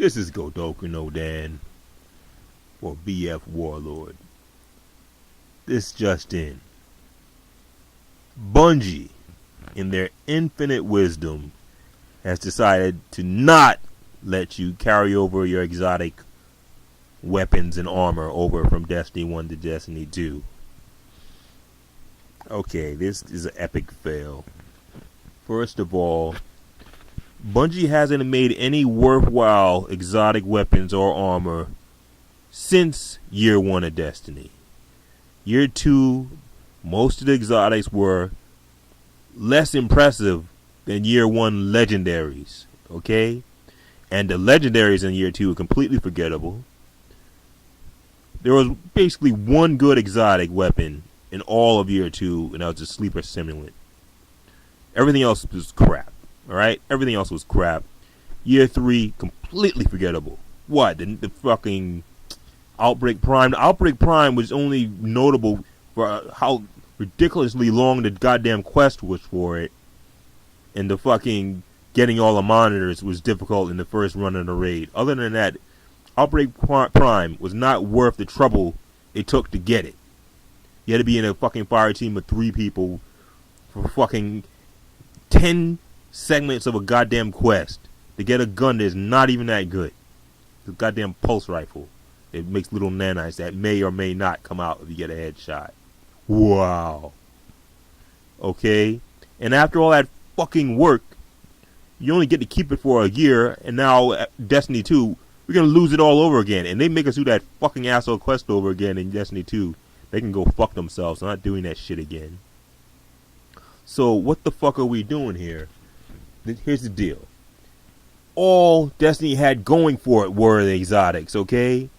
This is Godoku no Dan for VFWARLORD. This just in. Bungie, in their infinite wisdom, has decided to not let you carry over your exotic weapons and armor over from Destiny 1 to Destiny 2. Okay, this is an epic fail. First of all, Bungie hasn't made any worthwhile exotic weapons or armor since year 1 of Destiny. Year 2, most of the exotics were less impressive than year 1 legendaries, okay? And the legendaries in year 2 are completely forgettable. There was basically one good exotic weapon in all of year 2, and that was the sleeper simulant. Everything else was crap, alright? Everything else was crap. Year 3, completely forgettable. What? The fucking Outbreak Prime? The Outbreak Prime was only notable for how ridiculously long the goddamn quest was for it. And the fucking getting all the monitors was difficult in the first run of the raid. Other than that, Outbreak Prime was not worth the trouble it took to get it. You had to be in a fucking fire team of 3 people for fucking 10 segments of a goddamn quest to get a gun that's not even that good. The goddamn pulse rifle. It makes little nanites that may or may not come out if you get a headshot. Wow. Okay? And after all that fucking work, you only get to keep it for a year, and now Destiny 2, we're going to lose it all over again. And they make us do that fucking asshole quest over again in Destiny 2. They can go fuck themselves. I'm not doing that shit again. So what the fuck are we doing here? Here's the deal. All Destiny had going for it were the exotics, okay?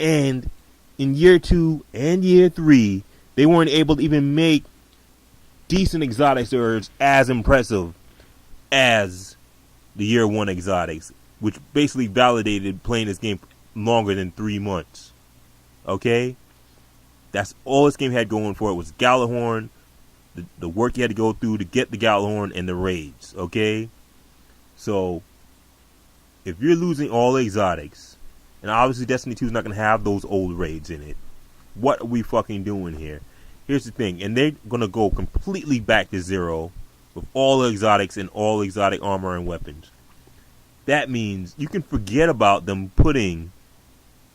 And in year 2 and year 3, they weren't able to even make decent exotics that are as impressive as the year 1 exotics, which basically validated playing this game longer than 3 months. Okay? That's all this game had going for it was Gjallarhorn, the work you had to go through to get the Gjallarhorn, and the raids. Okay? So, if you're losing all the exotics, and obviously Destiny 2 is not going to have those old raids in it, what are we fucking doing here? Here's the thing, and they're going to go completely back to zero with all the exotics and all exotic armor and weapons. That means you can forget about them putting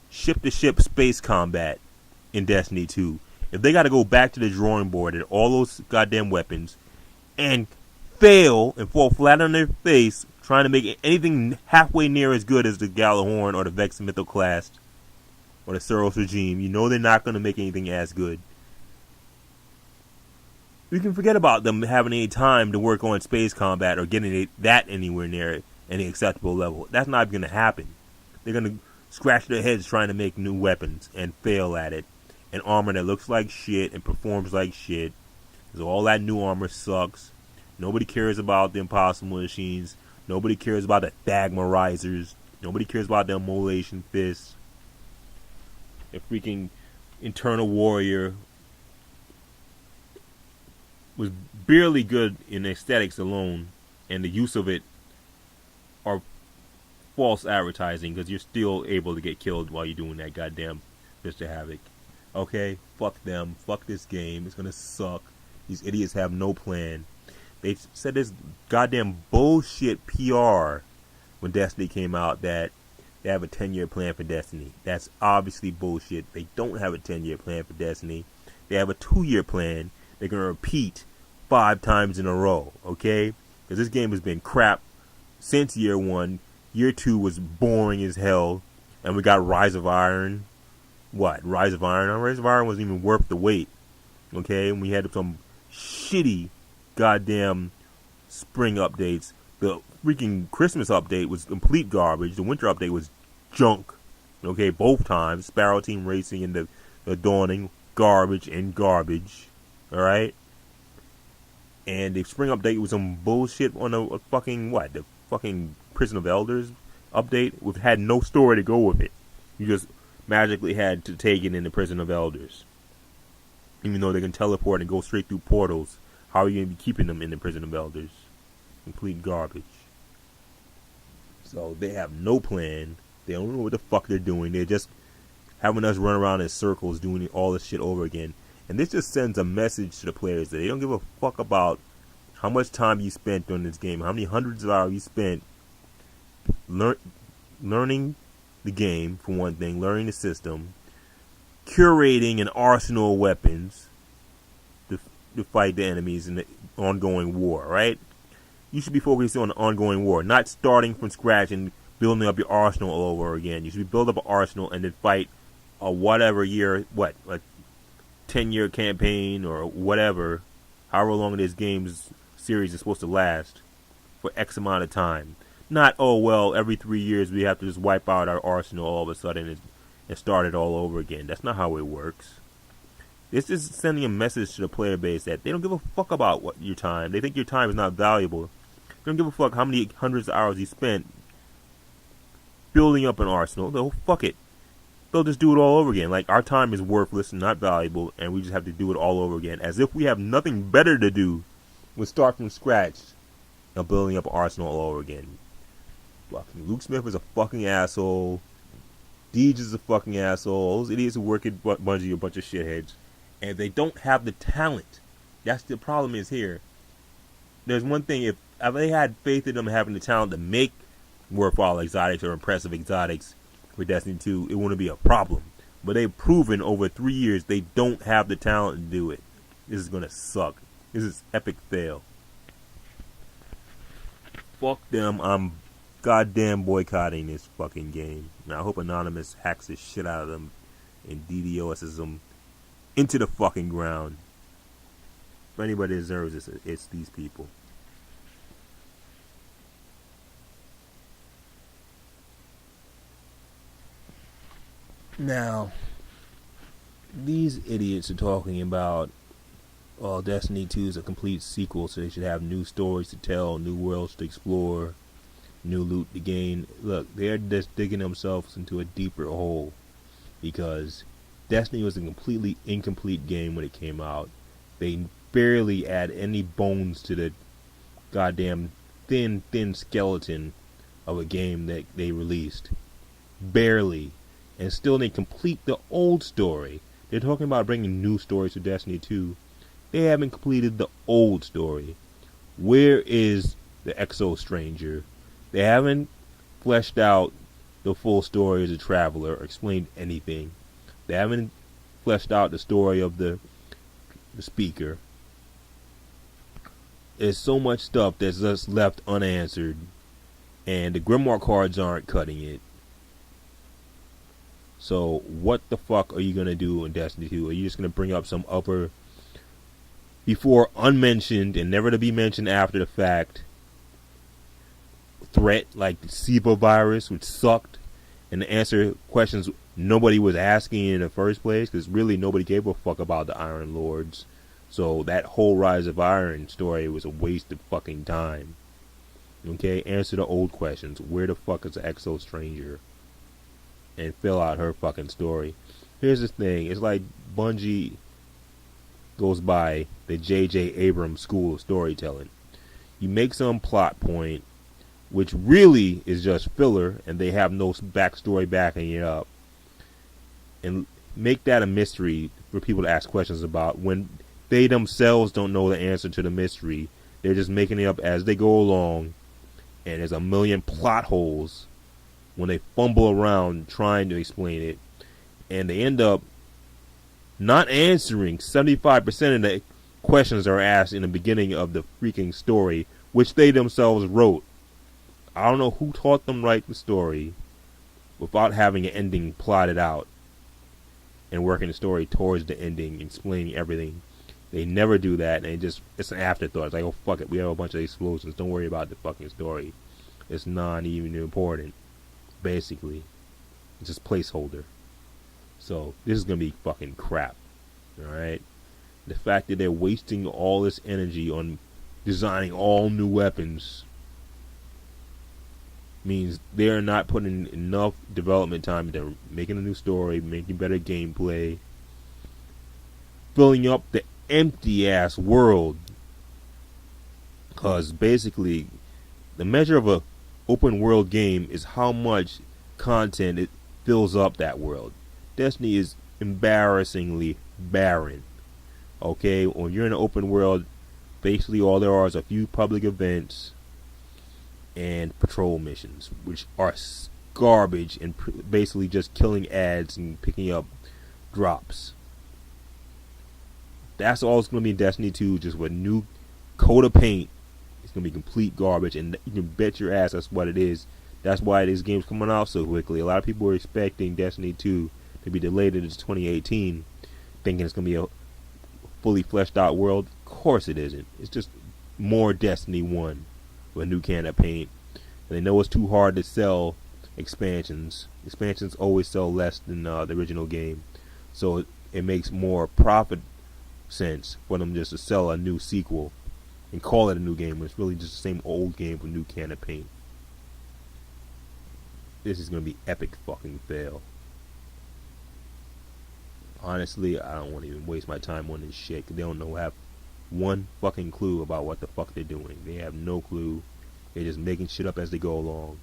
ship-to-ship space combat in Destiny 2. If they got to go back to the drawing board at all those goddamn weapons and fail and fall flat on their face trying to make anything halfway near as good as the Gjallarhorn or the Vex Mythoclast or the Suros Regime, you know they're not going to make anything as good. We can forget about them having any time to work on space combat or getting that anywhere near any acceptable level. That's not going to happen. They're going to scratch their heads trying to make new weapons and fail at it. And armor that looks like shit and performs like shit. So all that new armor sucks. Nobody cares about the Impossible Machines. Nobody cares about the Thagmarizers. Nobody cares about the Immolation Fists. The freaking Internal Warrior was barely good in aesthetics alone, and the use of it are false advertising because you're still able to get killed while you're doing that goddamn Mr. Havoc. Okay? Fuck them. Fuck this game. It's gonna suck. These idiots have no plan. They said this goddamn bullshit PR when Destiny came out that they have a 10-year plan for Destiny. That's obviously bullshit. They don't have a 10-year plan for Destiny. They have a 2-year plan they're going to repeat 5 times in a row, okay? Because this game has been crap since year 1. Year 2 was boring as hell. And we got Rise of Iron. What? Rise of Iron? Rise of Iron wasn't even worth the wait, okay? And we had some shitty goddamn spring updates. The freaking Christmas update was complete garbage. The winter update was junk. Okay, both times. Sparrow Team Racing and the Dawning, garbage and garbage. Alright? And the spring update was some bullshit on a fucking, what? The fucking Prison of Elders update, which had no story to go with it. You just magically had to take it in the Prison of Elders. Even though they can teleport and go straight through portals. How are you going to be keeping them in the Prison of Elders? Complete garbage. So they have no plan. They don't know what the fuck they're doing. They're just having us run around in circles doing all this shit over again. And this just sends a message to the players that they don't give a fuck about how much time you spent on this game, how many hundreds of hours you spent learning the game, for one thing, learning the system, curating an arsenal of weapons to fight the enemies in the ongoing war, right? You should be focusing on the ongoing war, not starting from scratch and building up your arsenal all over again. You should build up an arsenal and then fight a whatever year, a 10-year campaign or whatever, however long this game's series is supposed to last for X amount of time. Not, oh, well, every 3 years we have to just wipe out our arsenal all of a sudden and start it all over again. That's not how it works. This is sending a message to the player base that they don't give a fuck about your time. They think your time is not valuable. They don't give a fuck how many hundreds of hours you spent building up an arsenal. They'll fuck it. They'll just do it all over again. Like, our time is worthless and not valuable, and we just have to do it all over again. As if we have nothing better to do than start from scratch and building up an arsenal all over again. Fucking Luke Smith is a fucking asshole. Deej is a fucking asshole. Those idiots who work at Bungie are a bunch of shitheads. And they don't have the talent. That's the problem is here. There's one thing, if they had faith in them having the talent to make worthwhile exotics or impressive exotics for Destiny 2, it wouldn't be a problem. But they've proven over 3 years they don't have the talent to do it. This is gonna suck. This is epic fail. Fuck them. I'm goddamn boycotting this fucking game. And I hope Anonymous hacks the shit out of them and DDoS's them into the fucking ground. If anybody deserves this, it's these people. Now, these idiots are talking about, well, Destiny 2 is a complete sequel, so they should have new stories to tell, new worlds to explore, new loot to gain. Look, they're just digging themselves into a deeper hole, because Destiny was a completely incomplete game when it came out. They barely add any bones to the goddamn thin skeleton of a game that they released. Barely. And still they complete the old story. They're talking about bringing new stories to Destiny 2. They haven't completed the old story. Where is the Exo Stranger? They haven't fleshed out the full story as a traveler or explained anything. They haven't fleshed out the story of the speaker. There's so much stuff that's just left unanswered. And the Grimoire cards aren't cutting it. So what the fuck are you going to do in Destiny 2? Are you just going to bring up some upper, before unmentioned and never to be mentioned after the fact, threat like the SIBA virus, which sucked, and to answer questions nobody was asking in the first place, because really nobody gave a fuck about the Iron Lords. So that whole Rise of Iron story was a waste of fucking time. Okay, answer the old questions. Where the fuck is the Exo Stranger? And fill out her fucking story. Here's the thing. It's like Bungie goes by the J.J. Abrams school of storytelling. You make some plot point, which really is just filler, and they have no backstory backing it up. And make that a mystery for people to ask questions about when they themselves don't know the answer to the mystery. They're just making it up as they go along, and there's a million plot holes when they fumble around trying to explain it, and they end up not answering 75% of the questions that are asked in the beginning of the freaking story, which they themselves wrote. I don't know who taught them write the story without having an ending plotted out and working the story towards the ending, explaining everything. They never do that, and it's an afterthought. It's like, oh, fuck it, we have a bunch of explosions, don't worry about the fucking story. It's not even important. Basically, it's just placeholder. So this is gonna be fucking crap. Alright? The fact that they're wasting all this energy on designing all new weapons means they're not putting enough development time into making a new story, making better gameplay, filling up the empty ass world. Because basically the measure of a open world game is how much content it fills up that world. Destiny is embarrassingly barren. Okay, when you're in an open world, basically all there are is a few public events and patrol missions, which are garbage and basically just killing ads and picking up drops. That's all it's going to be in Destiny 2, just with a new coat of paint. It's going to be complete garbage, and you can bet your ass that's what it is. That's why this game's coming out so quickly. A lot of people were expecting Destiny 2 to be delayed into 2018, thinking it's going to be a fully fleshed out world. Of course it isn't. It's just more Destiny 1 with a new can of paint. And they know it's too hard to sell expansions. Expansions always sell less than the original game. So it makes more profit sense for them just to sell a new sequel and call it a new game when it's really just the same old game with a new can of paint. This is going to be epic fucking fail. Honestly, I don't want to even waste my time on this shit, because they don't have one fucking clue about what the fuck they're doing. They have no clue. They're just making shit up as they go along.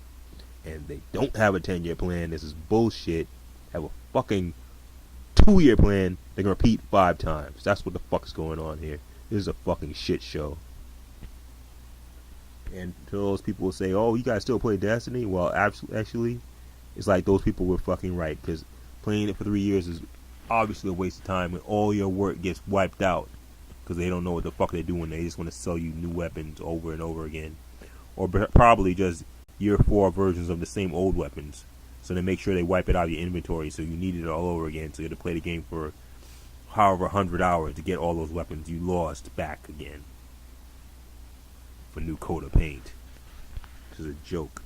And they don't have a 10-year plan. This is bullshit. Have a fucking 2-year plan. They're going to repeat 5 times. That's what the fuck is going on here. This is a fucking shit show. And to those people will say, oh, you guys still play Destiny? Well, actually, it's like those people were fucking right. Because playing it for 3 years is obviously a waste of time when all your work gets wiped out. Because they don't know what the fuck they're doing. They just want to sell you new weapons over and over again. Or probably just year 4 versions of the same old weapons. So they make sure they wipe it out of your inventory so you need it all over again. So you have to play the game for however 100 hours to get all those weapons you lost back again. For new coat of paint. This is a joke.